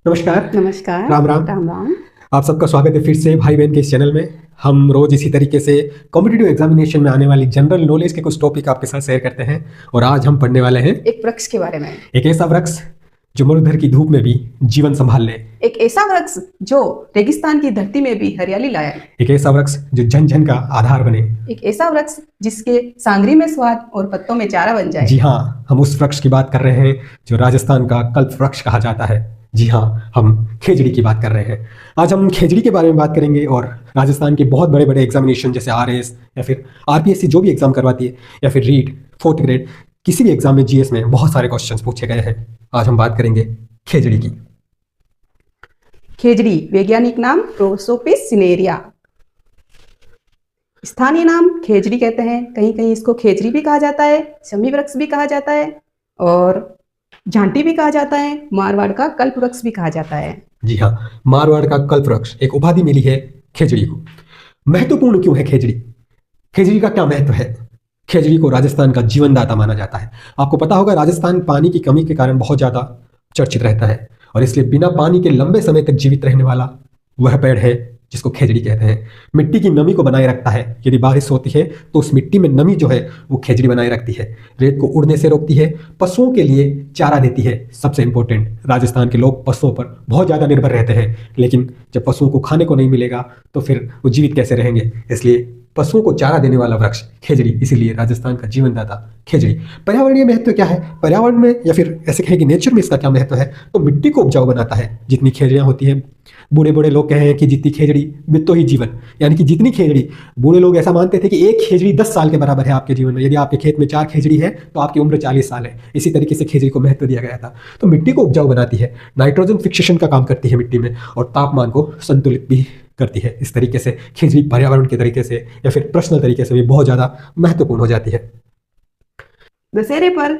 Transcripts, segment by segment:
नमस्कार। नमस्कार। राम राम। राम राम। आप सबका स्वागत है फिर से भाई बहन के इस चैनल में। हम रोज इसी तरीके से कॉम्पिटिटिव एग्जामिनेशन में आने वाली जनरल नॉलेज के कुछ टॉपिक आपके साथ शेयर करते हैं। और आज हम पढ़ने वाले हैं एक वृक्ष के बारे में। एक ऐसा वृक्ष जो मरुधर की धूप में भी जीवन संभाल ले। एक ऐसा वृक्ष जो रेगिस्तान की धरती में भी हरियाली लाए। एक ऐसा वृक्ष जो जन जन का आधार बने। एक ऐसा वृक्ष जिसके सांगरी में स्वाद और पत्तों में चारा बन जाए। जी हाँ, हम उस वृक्ष की बात कर रहे हैं जो राजस्थान का कल्प वृक्ष कहा जाता है। जी हाँ, हम खेजड़ी की बात कर रहे हैं। आज हम खेजड़ी के बारे में बात करेंगे और राजस्थान के बहुत बड़े बड़े एग्जामिनेशन जैसे आरएस या फिर आरपीएससी जो भी एग्जाम करवाती है या फिर रीट फोर्थ ग्रेड किसी भी एग्जाम में जीएस में बहुत सारे क्वेश्चंस पूछे गए हैं। आज हम बात करेंगे खेजड़ी की। खेजड़ी वैज्ञानिक नाम प्रोसोपिस सिनेरिया, स्थानीय नाम खेजड़ी कहते हैं। कहीं कहीं इसको खेजड़ी भी कहा जाता है, शमी वृक्ष भी कहा जाता है और झांटी भी कहा जाता है। मारवाड़ का कल्प वृक्ष भी कहा जाता है। जी हाँ, मारवाड़ का कल्प वृक्ष एक उपाधि मिली है खेजड़ी को। महत्वपूर्ण क्यों है खेजड़ी? खेजड़ी का क्या महत्व है? खेजड़ी को राजस्थान का जीवनदाता माना जाता है। आपको पता होगा राजस्थान पानी की कमी के कारण बहुत ज्यादा चर्चित रहता है और इसलिए बिना पानी के लंबे समय तक जीवित रहने वाला वह पेड़ है जिसको खेजड़ी कहते हैं। मिट्टी की नमी को बनाए रखता है। यदि बारिश होती है तो उस मिट्टी में नमी जो है वो खेजड़ी बनाए रखती है। रेत को उड़ने से रोकती है। पशुओं के लिए चारा देती है। सबसे इंपॉर्टेंट, राजस्थान के लोग पशुओं पर बहुत ज्यादा निर्भर रहते हैं, लेकिन जब पशुओं को खाने को नहीं मिलेगा तो फिर वो जीवित कैसे रहेंगे? इसलिए पशुओं को चारा देने वाला वृक्ष खेजड़ी, इसीलिए राजस्थान का जीवनदाता खेजड़ी। पर्यावरणीय महत्व क्या है? पर्यावरण में या फिर ऐसे कहें कि नेचर में इसका क्या महत्व है? तो मिट्टी को उपजाऊ बनाता है। जितनी खेजड़ियां होती हैं, बूढ़े बूढ़े लोग कहे हैं कि जितनी खेजड़ी बितो ही जीवन, यानी कि जितनी खेजड़ी, बूढ़े लोग ऐसा मानते थे कि एक खेजड़ी 10 साल के बराबर है आपके जीवन में। यदि आपके खेत में 4 खेजड़ी है तो आपकी उम्र 40 साल है। इसी तरीके से खेजड़ी को महत्व दिया गया था। तो मिट्टी को उपजाऊ बनाती है, नाइट्रोजन फिक्सेशन का काम करती है मिट्टी में और तापमान को संतुलित भी करती है। इस तरीके से खेजड़ी पर्यावरण के तरीके से या फिर पर्सनल तरीके से भी बहुत ज्यादा महत्वपूर्ण हो जाती है। दशहरे पर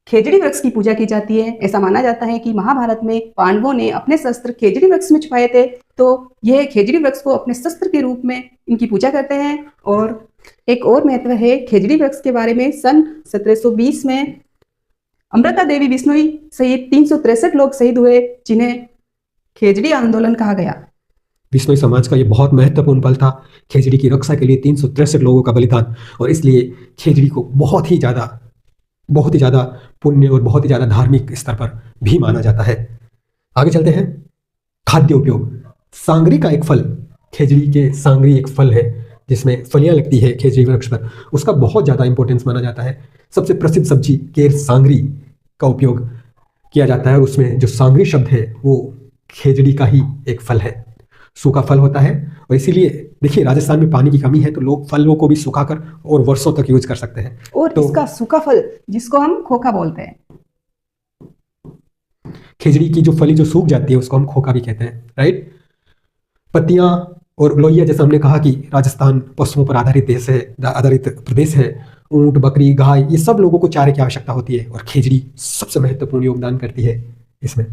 खेजड़ी वृक्ष की पूजा की जाती है। ऐसा माना जाता है कि महाभारत में पांडवों ने अपने शस्त्र खेजड़ी वृक्ष में छुपाए थे, तो यह खेजड़ी वृक्ष को अपने शस्त्र के रूप में इनकी पूजा करते हैं। और एक और महत्व है खेजड़ी वृक्ष के बारे में। सन 1720 में अमृता देवी बिश्नोई सहित 363 लोग शहीद हुए, जिन्हें खेजड़ी आंदोलन कहा गया। बिश्नोई समाज का ये बहुत महत्वपूर्ण पल था। खेजड़ी की रक्षा के लिए 363 लोगों का बलिदान, और इसलिए खेजड़ी को बहुत ही ज्यादा पुण्य और बहुत ही ज्यादा धार्मिक स्तर पर भी माना जाता है। आगे चलते हैं। खाद्य उपयोग। सांगरी का एक फल, खेजड़ी के सांगरी एक फल है जिसमें फलियां लगती है खेजड़ी वृक्ष पर, उसका बहुत ज्यादा इंपॉर्टेंस माना जाता है। सबसे प्रसिद्ध सब्जी केर सांगरी का उपयोग किया जाता है और उसमें जो सांगरी शब्द है वो खेजड़ी का ही एक फल है। सूखा फल होता है और इसीलिए देखिए राजस्थान में पानी की कमी है तो लोग फलों को भी सुखाकर और वर्षों तक यूज कर सकते हैं। और तो इसका सूखा फल जिसको हम खोखा बोलते हैं, खेजड़ी की जो फली जो सूख जाती है उसको हम खोखा भी कहते हैं, राइट। पत्तियां और लोहिया, जैसा हमने कहा कि राजस्थान पशुओं पर आधारित प्रदेश है। ऊंट, बकरी, गाय, ये सब लोगों को चारे की आवश्यकता होती है और खेजड़ी सबसे महत्वपूर्ण योगदान करती है इसमें।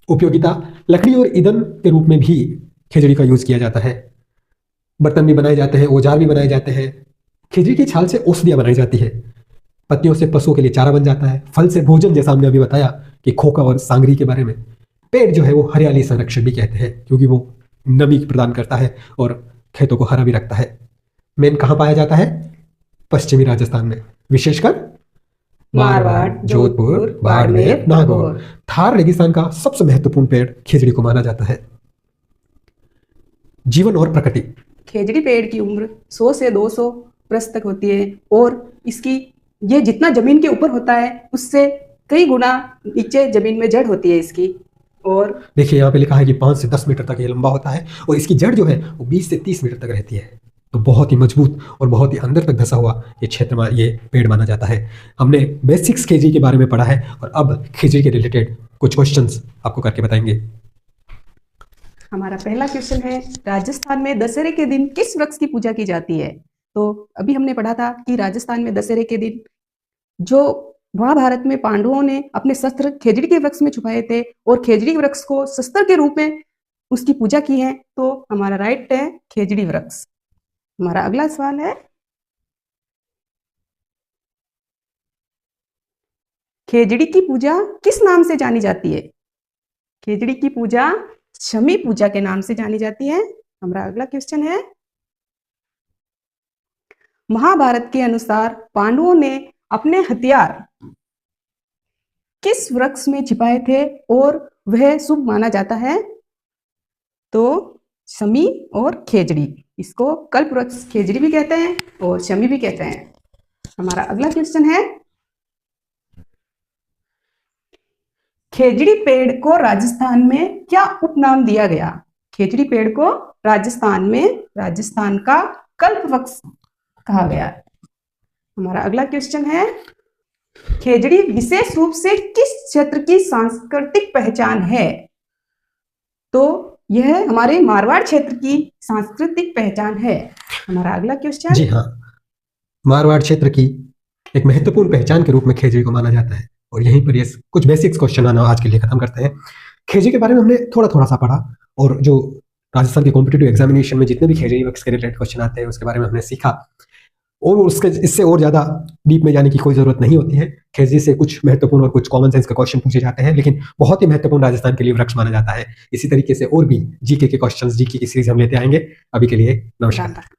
उपयोगिता। लकड़ी और ईंधन के रूप में भी खेजड़ी का यूज किया जाता है। बर्तन भी बनाए जाते हैं, औजार भी बनाए जाते हैं। खेजड़ी की छाल से औषधियां बनाई जाती है। पत्तियों से पशुओं के लिए चारा बन जाता है। फल से भोजन, जैसा हमने अभी बताया कि खोखा और सांगरी के बारे में। पेड़ जो है वो हरियाली संरक्षक भी कहते हैं क्योंकि वो नमी प्रदान करता है और खेतों को हरा भी रखता है। मेन कहाँ पाया जाता है? पश्चिमी राजस्थान में, विशेषकर मारवाड़, जोधपुर, बाड़मेर, नागौर। थार रेगिस्तान का सबसे महत्वपूर्ण पेड़ खेजड़ी को माना जाता है। जीवन और प्रकृति। खेजड़ी पेड़ की उम्र 100 से 200 वर्ष तक होती है और इसकी ये जितना जमीन के ऊपर होता है उससे कई गुना नीचे जमीन में जड़ होती है इसकी। और देखिए यहाँ पे लिखा है कि 5 से 10 मीटर तक ये लंबा होता है और इसकी जड़ जो है वो 20 से 30 मीटर तक रहती है। तो बहुत ही मजबूत और बहुत ही अंदर तक धंसा हुआ ये क्षेत्र में ये पेड़ माना जाता है। हमने बेसिक्स खेजड़ी के बारे में पढ़ा है और अब खेजड़ी के रिलेटेड कुछ क्वेश्चंस आपको करके बताएंगे। हमारा पहला क्वेश्चन है, राजस्थान में दशहरे के दिन किस वृक्ष की पूजा की जाती है? तो अभी हमने पढ़ा था कि राजस्थान में दशहरे के दिन जो महाभारत में पांडवों ने अपने शस्त्र खेजड़ी के वृक्ष में छुपाए थे और खेजड़ी वृक्ष को शस्त्र के रूप में उसकी पूजा की है, तो हमारा राइट है खेजड़ी वृक्ष। हमारा अगला सवाल है, खेजड़ी की पूजा किस नाम से जानी जाती है? खेजड़ी की पूजा शमी पूजा के नाम से जानी जाती है। हमारा अगला क्वेश्चन है, महाभारत के अनुसार पांडवों ने अपने हथियार किस वृक्ष में छिपाए थे और वह शुभ माना जाता है? तो शमी और खेजड़ी, इसको कल्प वृक्ष खेजड़ी भी कहते हैं और शमी भी कहते हैं। हमारा अगला क्वेश्चन है, खेजड़ी पेड़ को राजस्थान में क्या उपनाम दिया गया? खेजड़ी पेड़ को राजस्थान का कल्प वृक्ष कहा गया। हमारा अगला क्वेश्चन है, खेजड़ी विशेष रूप से किस क्षेत्र की सांस्कृतिक पहचान है? तो यह हमारे मारवाड़ क्षेत्र की सांस्कृतिक पहचान है। हमारा अगला क्वेश्चन, जी हाँ, मारवाड़ क्षेत्र की एक महत्वपूर्ण पहचान के रूप में खेजड़ी को माना जाता है। और यहीं पर ये कुछ बेसिक्स क्वेश्चन आना आज के लिए खत्म करते हैं। खेजड़ी के बारे में हमने थोड़ा थोड़ा सा पढ़ा, और जो राजस्थान के कॉम्पिटिटिव एग्जामिनेशन में जितने भी खेजड़ी वृक्ष के रिलेटेड क्वेश्चन आते हैं उसके बारे में हमने सीखा, और उसके इससे और ज़्यादा डीप में जाने की कोई ज़रूरत नहीं होती है। खेजड़ी से कुछ महत्वपूर्ण और कुछ कॉमन सेंस के क्वेश्चन पूछे जाते हैं, लेकिन बहुत ही महत्वपूर्ण राजस्थान के लिए वृक्ष माना जाता है। इसी तरीके से और भी जीके के क्वेश्चंस, जीके की सीरीज हम लेते आएंगे। अभी के लिए नमस्कार।